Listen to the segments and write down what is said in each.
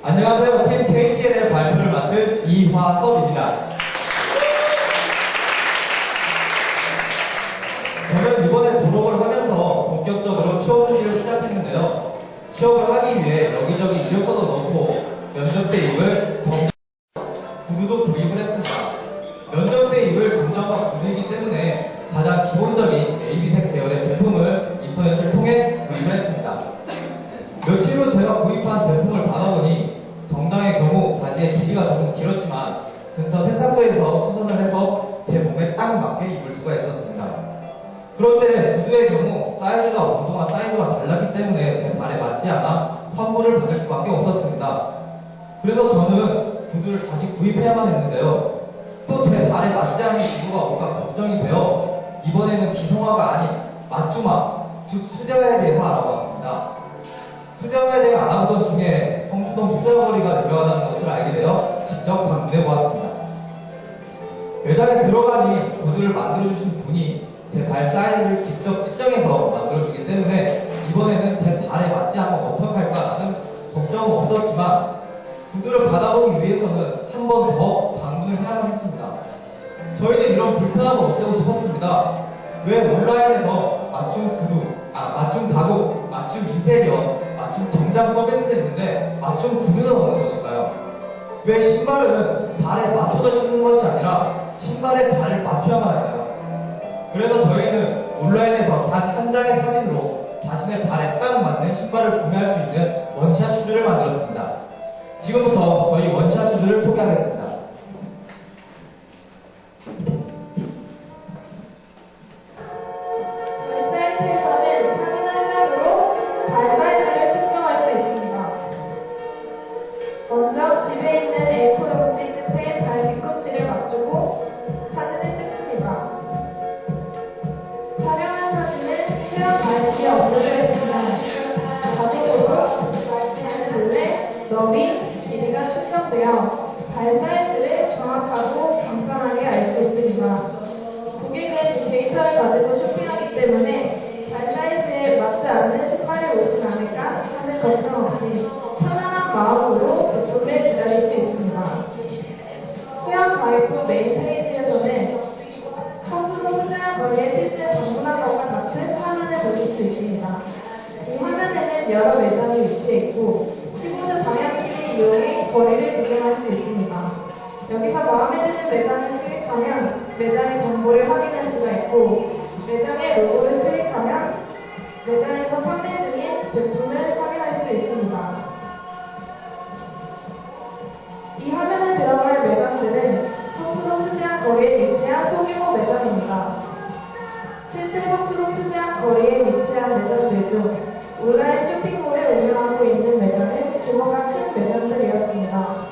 안녕하세요. 팀 KTL의 발표를 맡은 이화섭입니다. 저는 이번에 졸업을 하면서 본격적으로 취업 준비를 시작했는데요. 취업을 하기 위해 여기저기 이력서도 넣고 면접 대입을 구두도 구입을 했습니다. 면접 대입을 정장과 구두이기 때문에 가장 기본적인 AB색 계열의 제품을 인터넷을 통해 구입을 했습니다. 며칠 후 제가 구입한 제품을 받아보니 정장의 경우 바지의 길이가 조금 길었지만 근처 세탁소에서 수선을 해서 제 몸에 딱 맞게 입을 수가 있었습니다. 그런데 구두의 경우 사이즈가 운동화 사이즈와 달랐기 때문에 제 발에 맞지 않아 환불을 받을 수밖에 없었습니다. 그래서 저는 구두를 다시 구입해야만 했는데요. 또 제 발에 맞지 않은 구두가 올까 걱정이 되어 이번에는 기성화가 아닌 맞춤화, 즉 수제화에 대해서 알아보았습니다. 수제화에 대해 알아보던 중에 성수동 수제거리가 유명하다는 것을 알게 되어 직접 방문해 보았습니다. 매장에 들어가니 구두를 만들어주신 분이 제 발 사이즈를 직접 측정해서 만들어주기 때문에 이번에는 제 발에 맞지 않으면 어떡할까라는 걱정은 없었지만 구두를 받아보기 위해서는 한 번 더 방문을 해야만 했습니다. 저희는 이런 불편함을 없애고 싶었습니다. 왜 온라인에서 맞춤 구두, 맞춤 가구, 맞춤 인테리어, 맞춤 정장 서비스도 있는데 맞춤 구두는 없는 것일까요? 왜 신발은 발에 맞춰서 신는 것이 아니라 신발에 발을 맞춰야만 할까요? 그래서 저희는 온라인에서 단 한 장의 사진으로 자신의 발에 딱 맞는 신발을 구매할 수 있는 원샷 슈즈를 만들었습니다. 지금부터 저희 원샷 슈즈를 소개하겠습니다. 저희 사이트에서는 사진 한 장으로 발 사이즈를 측정할 수 있습니다. 먼저 집에 있는 A4 용지 끝에 발 뒤꿈치를 맞추고 사진을 찍습니다. 촬영한 사진을 헤어 발찌에 업로드했지만 자동으로 발찌의 둘레, 너비, 길이가 측정되어 발 사이즈를 정확하고 간편하게 알 수 있습니다. 고객은 이 데이터를 가지고 쇼핑하기 때문에 발 사이즈에 맞지 않는 신발이 오진 않을까 하는 걱정 없이 편안한 마음으로 제품을 기다릴 수 있습니다. 회원 가입 후 메인 페이지에서는 성수동 수제화 거리의 실제 방문한 것과 같은 화면을 보실 수 있습니다. 이 화면에는 여러 매장이 위치해 있고 키보드 방향키를 이용해 거리를 구경할 수 있습니다. 여기서 마음에 드는 매장을 클릭하면 매장의 정보를 확인할 수가 있고 매장의 로고를 클릭하면 매장에서 판매 중인 제품을 확인할 수 있습니다. 이 화면에 들어갈 매장들은 성수동 수제화 거리에 위치한 소규모 매장입니다. 실제 성수동 수제화 거리에 위치한 매장들 중 온라인 쇼핑몰을 운영하고 있는 매장은 규모가 큰 매장들이었습니다.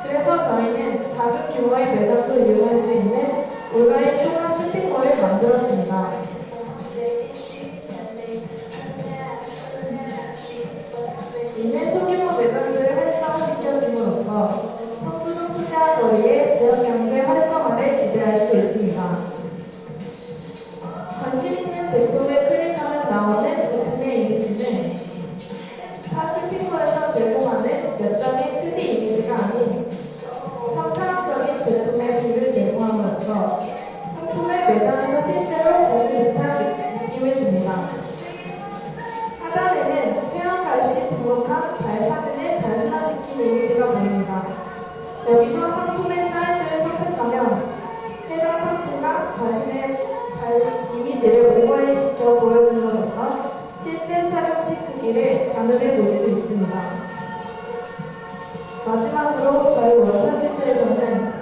그래서 저희는 작은 규모의 매장도 이용할 수 있는 온라인 통합 쇼핑몰을 만들었습니다. 이는 소규모 매장들을 활성화시켜줌으로써 성수동 수제화 거리의 지역경제 활성화를 기대할 수 있습니다. 관심 있는 제품을 클릭하면 나오는 제품의 이미지는 타 쇼핑몰에서 제공하는 몇 장의 2D 이미지가 아닌 성차원적인 제품의 뷰를 제공함으로써 상품을 매장에서 실제로 보는 듯한 느낌을 줍니다. 하단에는 회원 가입 시 등록한 발 사진을 단순화시킨 이미지가 보입니다. 여기서 상품의 사이즈를 선택하면 해당 상품과 자신의 발 이미지를 오버레이시켜 보여줌으로써 실제 촬영 시 크기를 가늠해 볼 수 있습니다. 마지막으로 저희 원샷 슈즈에서는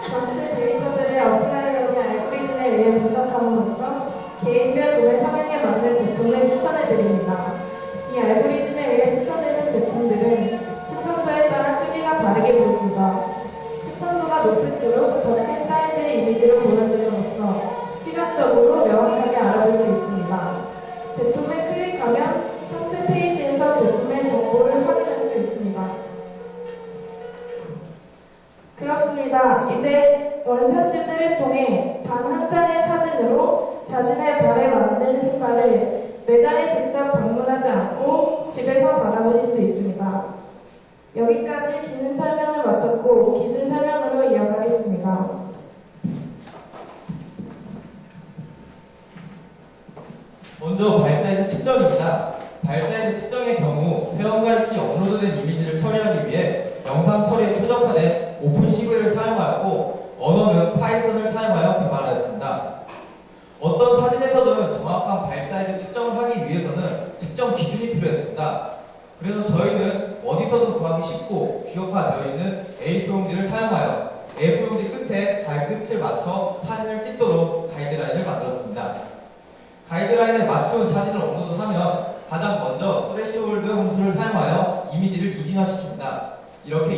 전체 데이터들을 어플라이언이 알고리즘에 의해 분석함으로써 개인별 구매 성향에 맞는 제품을 추천해드립니다. 이 알고리즘에 의해 추천되는 제품들은 추천도에 따라 크기가 다르게 보입니다. 추천도가 높을수록 더 큰 사이즈의 이미지를 보여줌으로써 시각적으로 명확하게 알아볼 수 있습니다. 제품을 클릭하면 자신의 발에 맞는 신발을 매장에 직접 방문하지 않고 집에서 받아보실 수 있습니다. 여기까지 기능 설명을 마쳤고 기술 설명으로 이어가겠습니다. 먼저 발 사이즈 측정입니다. 발 사이즈 측정의 경우 회원가입 시 업로드된 이미지를 처리하기 위해 영상 처리에 최적화된 오픈CV를 사용하였고 언어는 파이썬을 사용하여 개발하였습니다. 어떤 사진에서는 정확한 발 사이즈 측정을 하기 위해서는 측정 기준이 필요했습니다. 그래서 저희는 어디서든 구하기 쉽고 규격화되어 있는 A4용지를 사용하여 A4용지 끝에 발끝을 맞춰 사진을 찍도록 가이드라인을 만들었습니다. 가이드라인에 맞춘 사진을 업로드하면 가장 먼저 스레시홀드 함수를 사용하여 이미지를 이진화시킵니다. 이렇게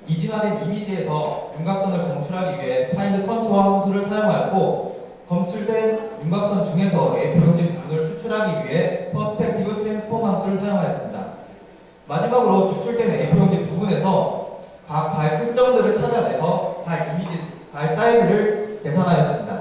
이진화된 이미지에서 윤곽선을 검출하기 위해 파인드 컨투어 함수를 사용하였고 검출된 윤곽선 중에서 A4용지 부분을 추출하기 위해 퍼스펙티브 트랜스폼 함수를 사용하였습니다. 마지막으로 추출된 A4용지 부분에서 각 발끝점들을 찾아내서 발 사이즈를 계산하였습니다.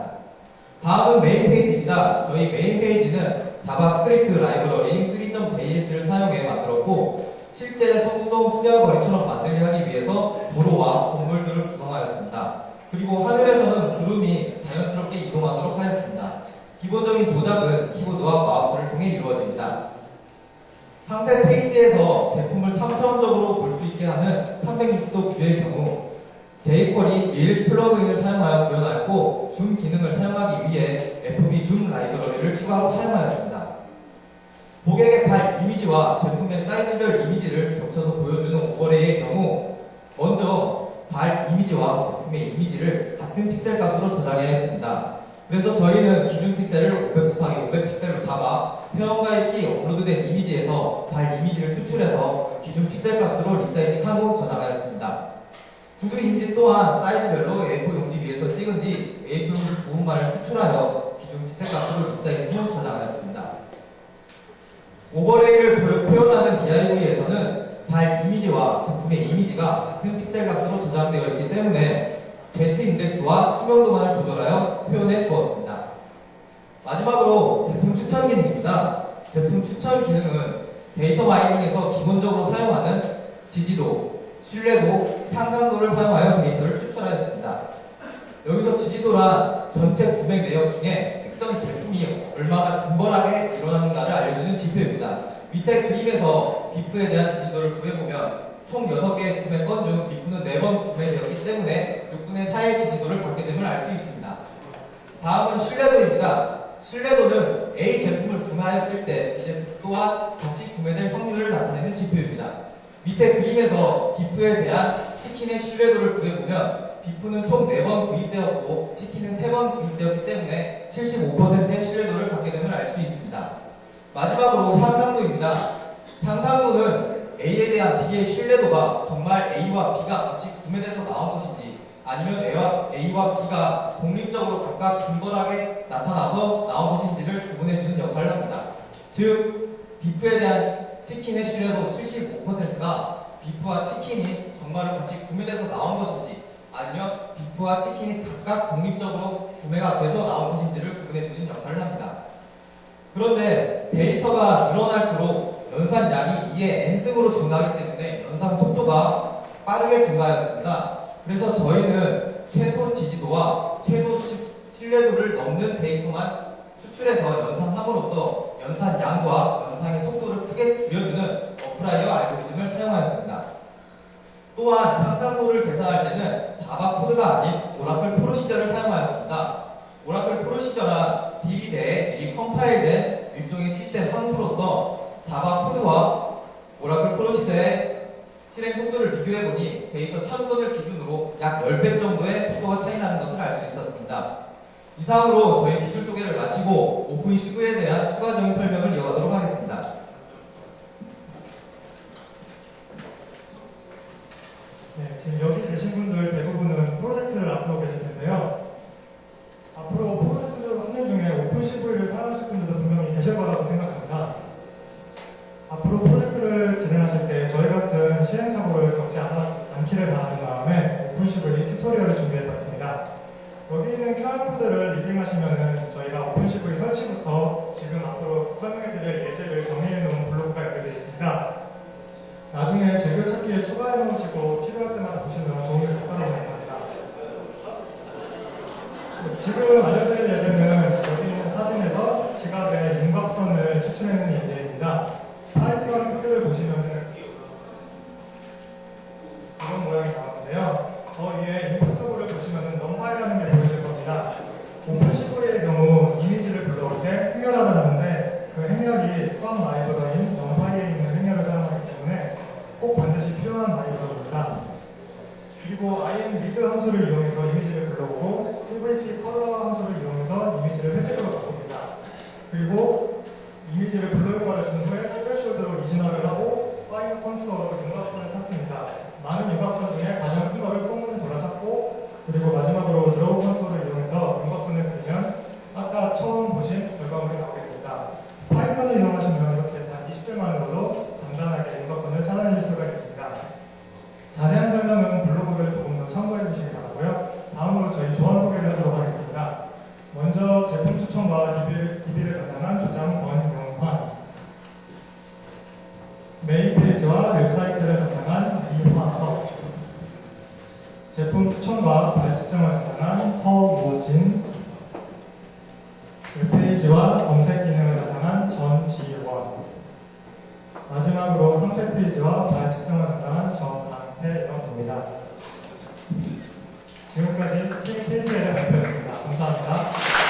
다음은 메인 페이지입니다. 저희 메인 페이지는 자바스크립트 라이브러리 3.js를 사용해 만들었고 실제 성수동 수리아거리처럼 만들게 하기 위해서 도로와 건물들을 구성하였습니다. 그리고 하늘에서는 구름이 자연스럽게 이동하도록 하였습니다. 기본적인 조작은 키보드와 마우스를 통해 이루어집니다. 상세 페이지에서 제품을 3차원적으로 볼 수 있게 하는 360도 뷰의 경우 jQuery 1 플러그인을 사용하여 구현하였고 줌 기능을 사용하기 위해 FB 줌 라이브러리를 추가로 사용하였습니다. 고객의 발 이미지와 제품의 사이즈별 이미지를 겹쳐서 보여주는 오버레이의 경우 먼저 발 이미지와 제품의 이미지를 같은 픽셀 값으로 저장해야 했습니다. 그래서 저희는 기준 픽셀을 500 곱하기 500 픽셀로 잡아 회원가입 시 업로드된 이미지에서 발 이미지를 추출해서 기준 픽셀 값으로 리사이징한 후 저장하였습니다. 구두 이미지 또한 사이즈별로 A4 용지 위에서 찍은 뒤 A4 용지 부분만을 추출하여 기준 픽셀 값으로 리사이징 후 저장하였습니다. 오버레이를 표현하는 DIV에서는 발 이미지와 제품의 이미지가 같은 픽셀 값으로 저장되어 있기 때문에 Z 인덱스와 투명도만을 조절하여 표현해 주었습니다. 마지막으로 제품 추천 기능입니다. 제품 추천 기능은 데이터 마이닝에서 기본적으로 사용하는 지지도, 신뢰도, 향상도를 사용하여 데이터를 추출하였습니다. 여기서 지지도란 전체 구매 내역 중에 특정 제품이 얼마나 빈번하게 일어나는가를 알려주는 지표입니다. 밑에 그림에서 비프에 대한 지지도를 구해보면 총 6개의 구매 건 중 비프는 4번 구매되었기 때문에 6분의 4의 지지도를 받게 됨을 알 수 있습니다. 다음은 신뢰도입니다. 신뢰도는 A 제품을 구매하였을 때 이 제품 또한 같이 구매될 확률을 나타내는 지표입니다. 밑에 그림에서 비프에 대한 치킨의 신뢰도를 구해보면 비프는 총 4번 구입되었고 치킨은 3번 구입되었기 때문에 75%의 신뢰도를 갖게 됨을 알 수 있습니다. 마지막으로 향상도입니다. 향상도는 A에 대한 B의 신뢰도가 정말 A와 B가 같이 구매돼서 나온 것인지 아니면 A와 B가 독립적으로 각각 빈번하게 나타나서 나온 것인지를 구분해주는 역할을 합니다. 즉, 비프에 대한 치킨의 신뢰도 75%가 비프와 치킨이 정말 같이 구매돼서 나온 것인지 아니면 비프와 치킨이 각각 독립적으로 구매가 돼서 나온 것인지를 구분해주는 역할을 합니다. 그런데 데이터가 늘어날수록 연산량이 2의 n승으로 증가하기 때문에 연산 속도가 빠르게 증가하였습니다. 그래서 저희는 최소 지지도와 최소 신뢰도를 넘는 데이터만 추출해서 연산함으로써 연산량과 연산의 속도를 크게 줄여주는 어플라이어 알고리즘을 사용하였습니다. 또한 향상도를 계산할 때는 자바 코드가 아닌 오라클 프로시저를 사용하였습니다. 오라클 프로시저란 DB 내에 미리 컴파일된 일종의 시스템 함수로서 자바 코드와 오라클 프로시저의 실행 속도를 비교해보니 데이터 1000건을 기준으로 약 10배 정도의 속도가 차이 나는 것을 알 수 있었습니다. 이상으로 저희 기술 소개를 마치고 오픈CV에 대한 추가적인 설명을 이어가도록 하겠습니다. 네, 지금 여기 계신 분들 대부분은 프로젝트를 앞두고 계실 텐데요. 앞으로 프로젝트를 하는 중에 오픈CV를 사용하실 분들도 분명히 계실 거라고 생각합니다. 앞으로 프로젝트를 진행하실 때 저희 같은 시행착오를 겪지 않기를 바라는 마음에 오픈CV 튜토리얼을 준비해봤습니다. 여기 있는 QR 코드를 리딩하시면은 저희가 오픈CV 설치부터 지금 앞으로 설명해드릴 예제를 정리해놓은 블로그가 연결되어 있습니다. 나중에 즐겨찾기에 추가해놓으시고 필요할 때마다 보시면 도움이 될 거라고 생각합니다. 지금 알려드릴 예제는 여기 있는 사진에서 지갑에 윤곽선을 추출해내는 예제입니다. 파이썬 코드를 보시면은 이런 모양이 나오는데요. 저 위에 인풋 보시면은 numpy라는 게 보여질 겁니다. 오픈CV의 경우 이미지를 불러올 때 행렬하다 하는데 그 행렬이 수학 라이브러리인 numpy에 있는 행렬을 사용하기 때문에 꼭 반드시 필요한 라이브러리입니다. 그리고 imread 함수를 이용해서 이미지를 불러오고 cvt color 함수를 이용해서 이미지를 회색으로 바꿉니다. 그리고 이미지를 불러올 거를 준 후에 스레쇼드로 이진화를 하고 파이너 컨투어로 윤곽선을 찾습니다. 많은 윤곽선 중에 가장 큰 거를 뽕으로 돌아찾고 그리고 마지막으로 드로우 컨투어를 이용해서 윤곽선을 그리면 아까 처음 보신 결과물이 나오게 됩니다. 파이썬을 이용하시면 이렇게 단 20줄만으로도 간단하게 윤곽선을 찾아내실 수가 있습니다. 자세한 설명은 블로그를 조금 더 참고해 주시기 바라고요. 다음으로 저희 조언 소개를 하도록 하겠습니다. 먼저 제품 추천과 DB를 담당한 조장 권용환, 메인 페이지와 웹사이트를 담당한 이화석, 제품 추천과 발 측정을 담당한 허모진, 웹페이지와 검색 기능을 담당한 전지원, 마지막으로 상세 페이지와 발 측정을 담당한 정강태영입니다. 지금까지 팀 페이지에 대한 발표였습니다. 감사합니다.